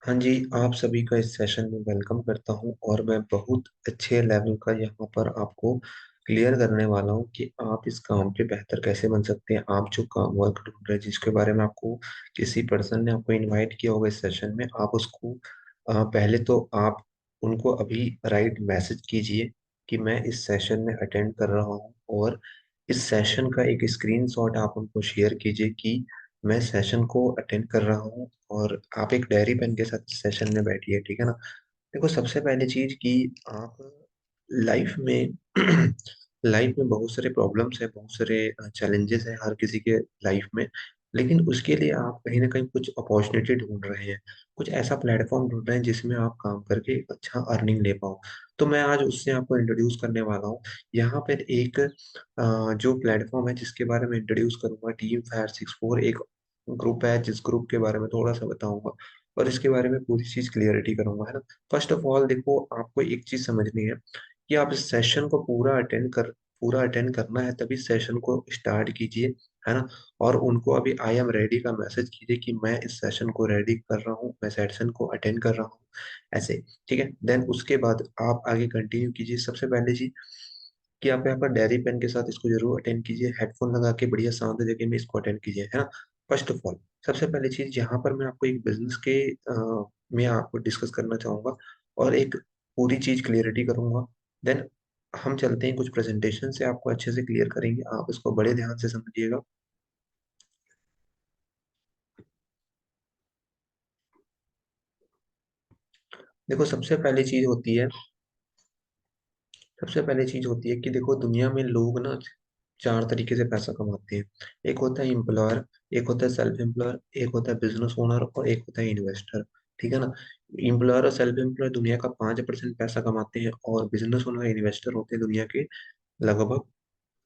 हाँ जी, आप सभी का इस सेशन में वेलकम करता हूँ और मैं बहुत अच्छे लेवल का यहाँ पर आपको क्लियर करने वाला हूँ कि आप इस काम पे बेहतर कैसे बन सकते हैं। आप जो काम वर्क ढूंढ रहे हैं, जिसके बारे में आपको किसी पर्सन ने आपको इनवाइट किया होगा इस सेशन में, आप उसको पहले तो आप उनको अभी राइट मैसेज कीजिए कि मैं इस सेशन में अटेंड कर रहा हूँ, और इस सेशन का एक स्क्रीनशॉट आप उनको शेयर कीजिए कि मैं सेशन को अटेंड कर रहा हूँ। और आप एक डायरी पेन के साथ सेशन में बैठिए, ठीक है ना। देखो, सबसे पहली चीज कि आप लाइफ में लाइफ में बहुत सारे प्रॉब्लम्स है, बहुत सारे चैलेंजेस है हर किसी के लाइफ में। लेकिन उसके लिए आप कहीं ना कहीं कुछ अपॉर्चुनिटी ढूंढ रहे हैं, कुछ ऐसा प्लेटफॉर्म ढूंढ रहे हैं जिसमें आप काम करके एक अच्छा अर्निंग ले पाओ। तो मैं आज उससे आपको इंट्रोड्यूस करने वाला हूँ। यहाँ पर एक जो प्लेटफॉर्म है जिसके बारे में इंट्रोड्यूस करूंगा, टीम फायर 64 एक ग्रुप है, जिस ग्रुप के बारे में थोड़ा सा बताऊंगा और इसके बारे में पूरी चीज क्लियरिटी करूंगा, है ना। फर्स्ट ऑफ ऑल देखो, आपको एक चीज समझनी है कि आप इस सेशन को पूरा अटेंड करना है, तभी सेशन को स्टार्ट कीजिए, है ना। और उनको अभी आई एम रेडी का मैसेज कीजिए कि मैं इस सेशन को रेडी कर रहा हूँ, मैं सेशन को अटेंड कर रहा हूँ, ऐसे। ठीक है, देन उसके बाद आप आगे कंटिन्यू कीजिए। सबसे पहले जी कि आप यहाँ पर डायरी पेन के साथ इसको जरूर अटेंड कीजिए, हेडफोन लगा के बढ़िया शांत जगह में इसको अटेंड कीजिए, है ना। फर्स्ट ऑफ ऑल, सबसे पहली चीज यहाँ पर मैं आपको एक बिजनेस के में आपको डिस्कस करना चाहूंगा और एक पूरी चीज क्लियरिटी करूंगा। देन हम चलते हैं कुछ प्रेजेंटेशन से, आपको अच्छे से क्लियर करेंगे, आप इसको बड़े ध्यान से समझिएगा। देखो, सबसे पहले चीज होती है कि देखो, दुनिया में लोग ना चार तरीके से पैसा कमाते हैं। एक होता है एम्प्लॉयर, एक होता है सेल्फ एम्प्लॉयर, एक होता है बिजनेस ओनर और एक होता है इन्वेस्टर, ठीक है ना। एम्प्लॉयर और सेल्फ एम्प्लॉयर दुनिया का 5% पैसा कमाते हैं, और बिजनेस ओनर इन्वेस्टर होते हैं दुनिया के लगभग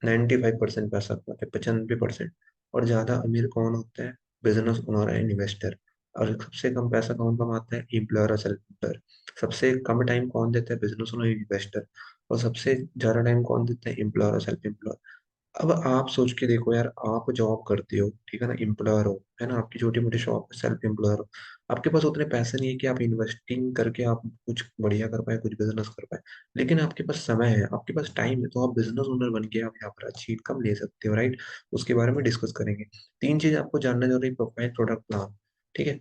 95% पैसा कमाते हैं, 95%। और ज्यादा अमीर कौन होता है? बिजनेस ओनर है, इन्वेस्टर। और सबसे कम पैसा कौन कमाता है? एम्प्लॉयर और सेल्फ एम्प्लॉयर। सबसे कम टाइम कौन देता है? Business owner, investor. और सबसे ज्यादा टाइम कौन देता है? एम्प्लॉयर और सेल्फ एम्प्लॉयर। अब आप सोच के देखो यार, आप जॉब करते हो, ठीक है ना, एम्प्लॉयर हो, है ना, आपकी छोटी मोटी शॉप है, सेल्फ एम्प्लॉयर हो। आपके पास उतने पैसे नहीं है कि आप इन्वेस्टिंग करके आप कुछ बढ़िया कर पाए, कुछ बिजनेस कर पाए। लेकिन आपके पास समय है, आपके पास टाइम है, तो आप बिजनेस ओनर बन के आप यहाँ पर अच्छी इनकम ले सकते हो, राइट। उसके बारे में डिस्कस करेंगे। तीन चीज आपको जानना जरूरी: प्रोफाइल, प्रोडक्ट, प्लान। ठीक है।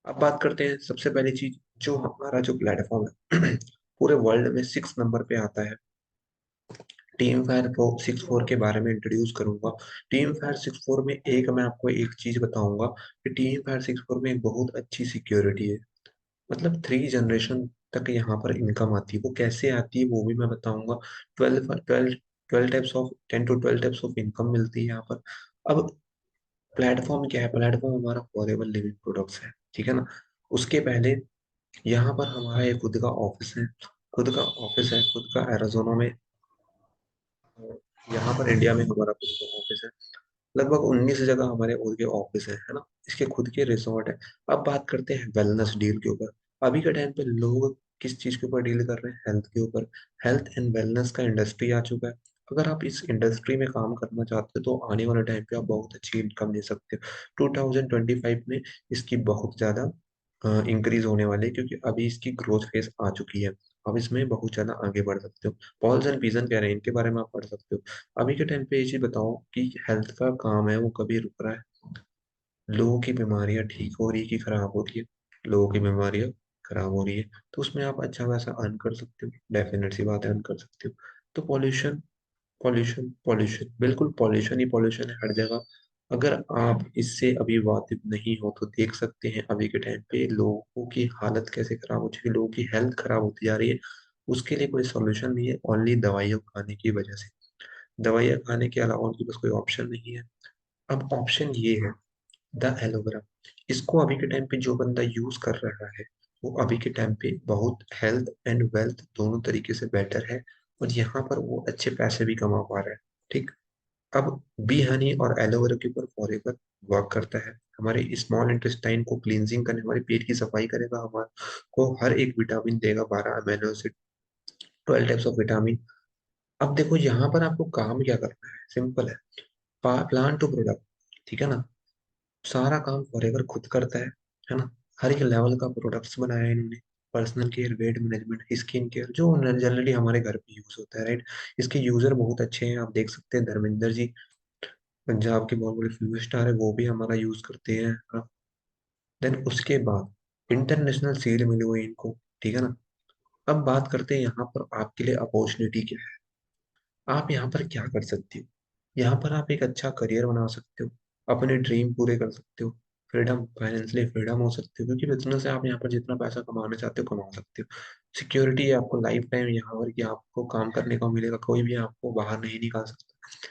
अब बात करते हैं सबसे पहली चीज, जो हमारा जो प्लेटफॉर्म है पूरे वर्ल्ड में 6 नंबर पे आता है। टीम फायर 64 के बारे में इंट्रोड्यूस करूंगा। टीम फायर 64 में एक मैं आपको एक चीज बताऊंगा कि टीम फायर 64 में एक बहुत अच्छी सिक्योरिटी है। मतलब 3 जनरेशन तक यहाँ पर इनकम आती है। वो कैसे आती है वो भी मैं बताऊंगा। 12 12 12 types of 10 to 12 types of income मिलती है यहाँ पर। अब प्लेटफॉर्म क्या है? प्लेटफॉर्म हमारा फॉरेवर लिविंग प्रोडक्ट्स है, ठीक है ना। उसके पहले यहाँ पर हमारा एक खुद का ऑफिस है, खुद का एरिजोना में। यहाँ पर इंडिया में हमारा खुद का ऑफिस है। लगभग 19 जगह हमारे खुद के ऑफिस है ना। इसके खुद के रिसोर्ट है। अब बात करते हैं वेलनेस डील के ऊपर। अभी के टाइम पे लोग किस चीज के ऊपर डील कर रहे हैं? हेल्थ के ऊपर। हेल्थ एंड वेलनेस का इंडस्ट्री आ चुका है। अगर आप इस इंडस्ट्री में काम करना चाहते हो तो आने वाले टाइम पे आप बहुत अच्छी इनकम ले सकते हो। 2025 में इसकी बहुत ज्यादा इंक्रीज होने वाली है, क्योंकि अभी इसकी ग्रोथ फेज आ चुकी है। अब इसमें बहुत ज्यादा आगे बढ़ सकते हो। पॉल्स एंड विजन कह रहे हैं, इनके बारे में आप पढ़ सकते हो। अभी के टाइम पे ये चीज बताओ कि हेल्थ का काम है वो कभी रुक रहा है? लोगों की बीमारियां ठीक हो रही है कि खराब हो रही है? लोगों की बीमारियां खराब हो रही है, तो उसमें आप अच्छा खासा अर्न कर सकते हो, डेफिनेट सी बात है, अर्न कर सकते हो। तो पॉल्यूशन, पॉल्यूशन, पॉल्यूशन, बिल्कुल पॉल्यूशन ही पॉल्यूशन है हर जगह। अगर आप इससे अभी वाकिफ नहीं हो तो देख सकते हैं अभी के टाइम पे लोगों की हालत कैसे खराब हो चुकी है, लोगों की हेल्थ खराब होती जा रही है। उसके लिए कोई सॉल्यूशन नहीं है, ओनली दवाइयाँ खाने की वजह से। दवाइयाँ खाने के अलावा उनके पास कोई ऑप्शन नहीं है। अब ऑप्शन ये है, द एलोवेरा। इसको अभी के टाइम पे जो बंदा यूज कर रहा है, वो अभी के टाइम पे बहुत हेल्थ एंड वेल्थ दोनों तरीके से बेटर है, और यहाँ पर वो अच्छे पैसे भी कमा पा रहा है। ठीक। अब बी हनी और एलोवेरा के ऊपर फॉरेवर वर्क करता है, हमारे स्मॉल इंटेस्टाइन को क्लींजिंग करने, हमारे पेट की सफाई करेगा, हमारे को हर एक विटामिन देगा, 12 amino acid, 12 types of vitamin. अब देखो, यहाँ पर आपको काम क्या करना है? सिंपल है, प्लान टू प्रोडक्ट, ठीक है ना। सारा काम फॉरएवर खुद करता है ना। हर एक लेवल का प्रोडक्ट्स बनाया है इन्होंने। Personal care, weight management, skin care, जो जनरली हमारे घर पे यूज होता है, राइट। इसके यूजर बहुत अच्छे हैं, आप देख सकते हैं धर्मेंद्र जी, पंजाब के बहुत बड़े फिल्म स्टार है, वो भी हमारा यूज करते हैं। देन उसके बाद इंटरनेशनल सील मिली हुई इनको, ठीक है ना। अब बात करते हैं यहाँ पर आपके लिए अपॉर्चुनिटी क्या है। आप यहाँ पर क्या कर सकते हो। यहाँ पर आप एक अच्छा करियर बना सकते हो, अपने ड्रीम पूरे कर सकते हो, फ्रीडम, फाइनेंशियली फ्रीडम हो सकते हो, क्योंकि बिजनेस से आप यहाँ पर जितना पैसा कमाना चाहते हो कमा सकते हो। सिक्योरिटी है आपको लाइफ टाइम यहाँ पर, कि आपको काम करने को मिलेगा, कोई भी आपको बाहर नहीं निकाल सकता।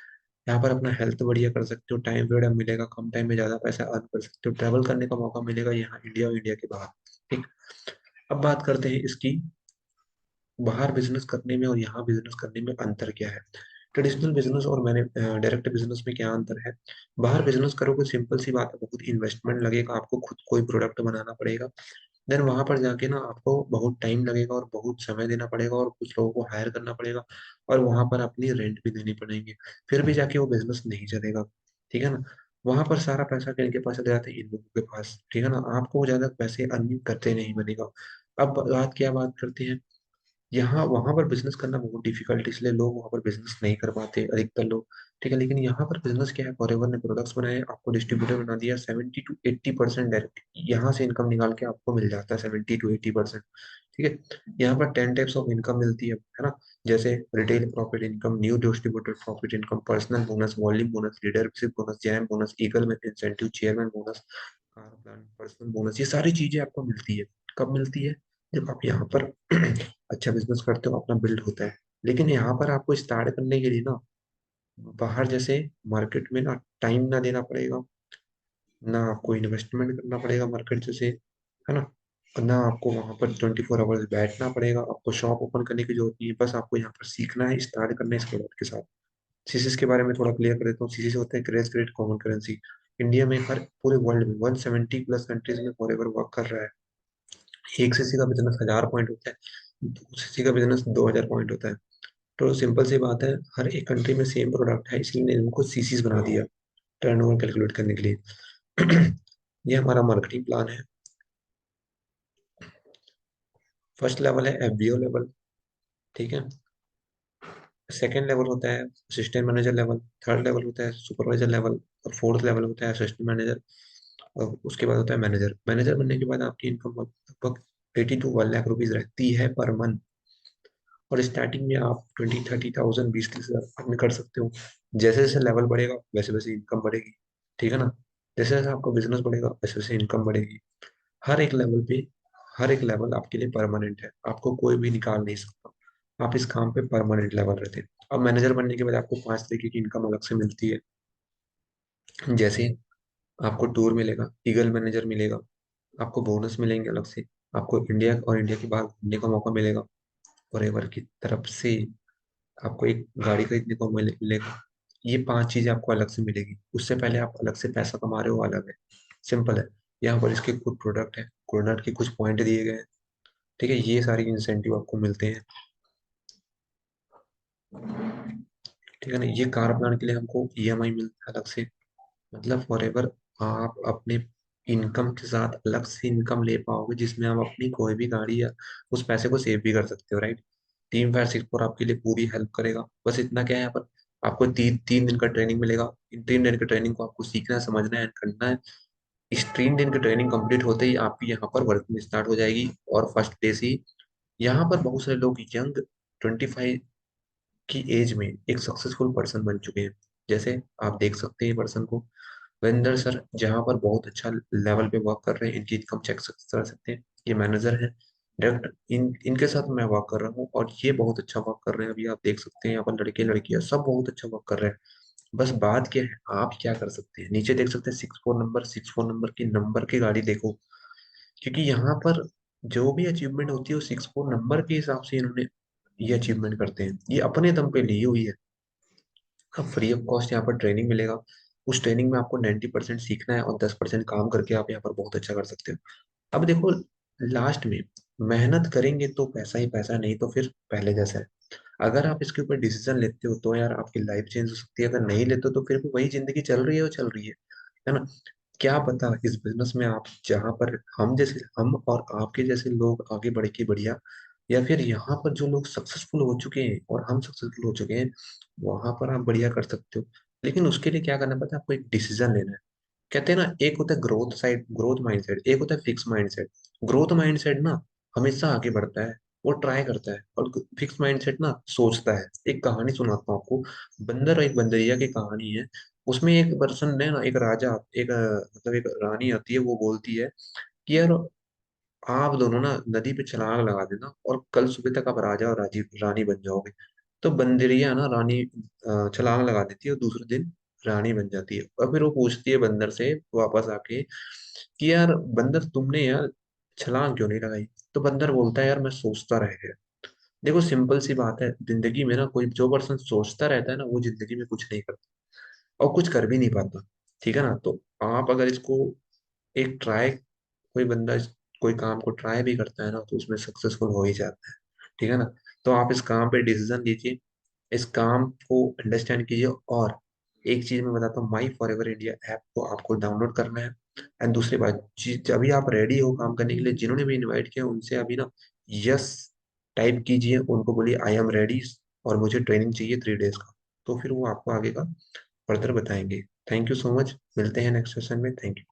यहाँ पर अपना हेल्थ बढ़िया कर सकते हो, टाइम फ्रीडम मिलेगा, कम टाइम में ज्यादा पैसा अर्न कर सकते हो, ट्रैवल करने का मौका मिलेगा यहाँ इंडिया और इंडिया के बाहर। ठीक। अब बात करते हैं इसकी बाहर बिजनेस करने में और यहाँ बिजनेस करने में अंतर क्या है। ट्रेडिशनल बिजनेस और मैंने डायरेक्ट बिजनेस में क्या अंतर है। बाहर बिजनेस करोगे, सिंपल सी बात है, बहुत इन्वेस्टमेंट लगेगा, आपको खुद कोई प्रोडक्ट बनाना पड़ेगा। देन वहां पर जाके ना आपको बहुत टाइम लगेगा और बहुत समय देना पड़ेगा और कुछ लोगों को हायर करना पड़ेगा, और वहां पर अपनी रेंट भी देनी पड़ेंगे, फिर भी जाके वो बिजनेस नहीं चलेगा। ठीक है ना। वहां पर सारा पैसा किनके पास चले जाता है, इन लोगों के पास, ठीक है ना। आपको ज्यादा पैसे अर्निंग करते नहीं बनेगा। अब बात करते हैं, यहाँ वहां पर बिजनेस करना बहुत डिफिकल्ट, इसलिए लोग वहां पर बिजनेस नहीं कर पाते अधिकतर लोग। ठीक है, लेकिन यहाँ पर बिजनेस क्या है, फॉरएवर ने प्रोडक्ट्स बनाए, आपको डिस्ट्रीब्यूटर बना दिया, 70 to 80% डायरेक्ट यहाँ से इनकम निकाल के आपको मिल जाता है, 70 to 80%। ठीक है। यहाँ पर 10 टाइप्स ऑफ इनकम मिलती है ना। जैसे retail profit income, new distributor profit income, personal bonus, volume bonus, leadership bonus, gem bonus, eagle में incentive, chairman bonus, car plan, personal bonus, ये सारी चीजें आपको मिलती है। कब मिलती है, जब आप यहाँ पर अच्छा बिजनेस करते हो, अपना बिल्ड होता है। लेकिन यहाँ पर आपको स्टार्ट करने के लिए ना, बाहर जैसे मार्केट में ना टाइम ना देना पड़ेगा, ना आपको इन्वेस्टमेंट करना पड़ेगा मार्केट जैसे, है ना। और ना आपको वहां पर 24 आवर्स बैठना पड़ेगा, आपको शॉप ओपन करने की जरूरत नहीं है, बस आपको यहाँ पर सीखना है, स्टार्ट करना है इस प्रोडक्ट के साथ। सीसीस के बारे में थोड़ा क्लियर कर देता हूँ। सीसीस होते हैं crash credit common currency. India में हर पूरे वर्ल्ड में 170 प्लस कंट्रीज में फॉरएवर वर्क कर रहा है। एक सीसी का बिजनेस 1000 पॉइंट होता है, 2 सीसी का बिजनेस 2000 पॉइंट होता है। तो सिंपल सी बात है, हर एक कंट्री में सेम प्रोडक्ट है, इसलिए इनको सीसीस बना दिया टर्नओवर कैलकुलेट करने के लिए। ये हमारा मार्केटिंग प्लान है। फर्स्ट लेवल है एफबीओ लेवल, ठीक है। सेकेंड लेवल होता है assistant manager level, third level होता है सुपरवाइजर लेवल, और फोर्थ लेवल होता है असिस्टेंट मैनेजर। और उसके बाद होता है मैनेजर। मैनेजर बनने के बाद आपकी इनकम लगभग 80 to 1 लाख रुपीज रहती है पर मंथ। और स्टार्टिंग में आप 20-30 thousand, 20-30 हजार में कर सकते हो। जैसे जैसे लेवल बढ़ेगा वैसे वैसे इनकम बढ़ेगी, ठीक है ना। जैसे जैसे आपका बिजनेस बढ़ेगा वैसे वैसे इनकम बढ़ेगी। हर एक लेवल पे, हर एक लेवल आपके लिए परमानेंट है, आपको कोई भी निकाल नहीं सकता। आप इस काम पे परमानेंट लेवल रहते हैं। अब मैनेजर बनने के बाद आपको 5 तरीके की इनकम अलग से मिलती है। जैसे आपको टूर मिलेगा, ईगल मैनेजर मिलेगा, आपको बोनस मिलेंगे अलग से, आपको इंडिया और इंडिया के बाहर घूमने का मौका मिलेगा फॉरएवर की तरफ से, आपको एक गाड़ी खरीदने को मिलेगा। ये 5 चीजें आपको अलग से मिलेगी, उससे पहले आप अलग से पैसा कमा रहे हो, अलग है। सिंपल है। यहाँ पर इसके कुछ प्रोडक्ट है, प्रोडक्ट के कुछ पॉइंट दिए गए हैं, ठीक है। ये सारी इंसेंटिव आपको मिलते हैं, ठीक है ना। ये कार प्लान के लिए हमको ईएमआई मिलता है अलग से। मतलब फॉरएवर आप अपने इनकम के साथ अलग से इनकम ले पाओगे, जिसमें आप अपनी कोई भी गाड़ी या उस पैसे को सेव भी कर सकते हो, राइट। टीम फायर 6 आपके लिए पूरी हेल्प करेगा। बस इतना क्या है, यहाँ पर आपको 3 दिन का ट्रेनिंग मिलेगा। इन 3 दिन की ट्रेनिंग को आपको सीखना है, समझना है, करना है। इस 3 दिन की ट्रेनिंग कंप्लीट होते ही आपकी यहाँ पर वर्किंग स्टार्ट हो जाएगी, और फर्स्ट डे से ही यहाँ पर बहुत सारे लोग यंग 25 की एज में एक सक्सेसफुल पर्सन बन चुके हैं। जैसे आप देख सकते हैं पर्सन को, वेंदर सर, जहाँ पर बहुत अच्छा लेवल पे वर्क कर रहे हैं, इनकी इनकम चेक कर सकते हैं। ये मैनेजर है डायरेक्ट, इनके साथ मैं वर्क कर रहा हूँ और ये बहुत अच्छा वर्क कर रहे हैं। अभी आप देख सकते हैं यहाँ पर लड़के लड़कियां सब बहुत अच्छा वर्क कर रहे हैं। बस बात क्या है, आप क्या कर सकते हैं, नीचे देख सकते हैं 64 नंबर, 64 नंबर की नंबर की गाड़ी देखो। क्योंकि यहाँ पर जो भी अचीवमेंट होती है वो 64 नंबर के हिसाब से इन्होंने ये अचीवमेंट करते हैं, ये अपने दम पे ली हुई है। अब फ्री ऑफ कॉस्ट यहाँ पर ट्रेनिंग मिलेगा। उस ट्रेनिंग में आपको 90% सीखना है और 10% काम करके आप यहाँ पर बहुत अच्छा कर सकते हो। अब देखो, लास्ट में मेहनत करेंगे तो पैसा ही पैसा, नहीं तो फिर पहले जैसा है। अगर आप इसके ऊपर डिसीजन लेते हो तो यार आपकी लाइफ चेंज हो सकती है, अगर नहीं लेते हो तो फिर भी वही जिंदगी चल रही है वो चल रही है ना। क्या पता इस बिजनेस में आप जहां पर हम और आपके जैसे लोग आगे बढ़ के बढ़िया, या फिर यहाँ पर जो लोग सक्सेसफुल हो चुके हैं और हम सक्सेसफुल हो चुके हैं, वहां पर आप बढ़िया कर सकते हो। लेकिन उसके लिए क्या करना पड़ता है, आपको एक डिसीजन लेना है। कहते हैं ना, एक होता है ग्रोथ साइड, ग्रोथ माइंडसेट, एक होता है फिक्स माइंडसेट। ग्रोथ माइंडसेट ना हमेशा आगे बढ़ता है, वो ट्राई करता है, और फिक्स माइंडसेट ना सोचता है। एक कहानी सुनाता हूँ आपको, बंदर और एक बंदरिया की कहानी है। उसमें एक पर्सन ने ना, एक राजा, एक मतलब एक रानी आती है, वो बोलती है कि यार आप दोनों ना नदी पे छलांग लगा देना और कल सुबह तक आप राजा और रानी बन जाओगे। तो बंदरिया ना रानी छलांग लगा देती है और दूसरे दिन रानी बन जाती है। और फिर वो पूछती है बंदर से वापस आके कि यार बंदर, तुमने यार छलांग क्यों नहीं लगाई? तो बंदर बोलता है यार मैं सोचता रह गया। देखो सिंपल सी बात है, जिंदगी में ना कोई जो पर्सन सोचता रहता है ना, वो जिंदगी में कुछ नहीं करता और कुछ कर भी नहीं पाता। ठीक है ना? तो आप अगर इसको एक ट्राई, कोई बंदा कोई काम को ट्राई भी करता है ना, तो उसमें सक्सेसफुल हो ही जाता है। ठीक है ना? तो आप इस काम पे डिसीजन लीजिए, इस काम को अंडरस्टैंड कीजिए। और एक चीज मैं बताता हूँ, माई फॉर एवर इंडिया ऐप को आपको डाउनलोड करना है। एंड दूसरी बात, अभी आप रेडी हो काम करने के लिए, जिन्होंने भी इनवाइट किया उनसे अभी ना यस टाइप कीजिए, उनको बोलिए आई एम रेडी और मुझे ट्रेनिंग चाहिए 3 डेज का। तो फिर वो आपको आगे का फर्दर बताएंगे। थैंक यू सो मच, मिलते हैं नेक्स्ट सेशन में। Thank you.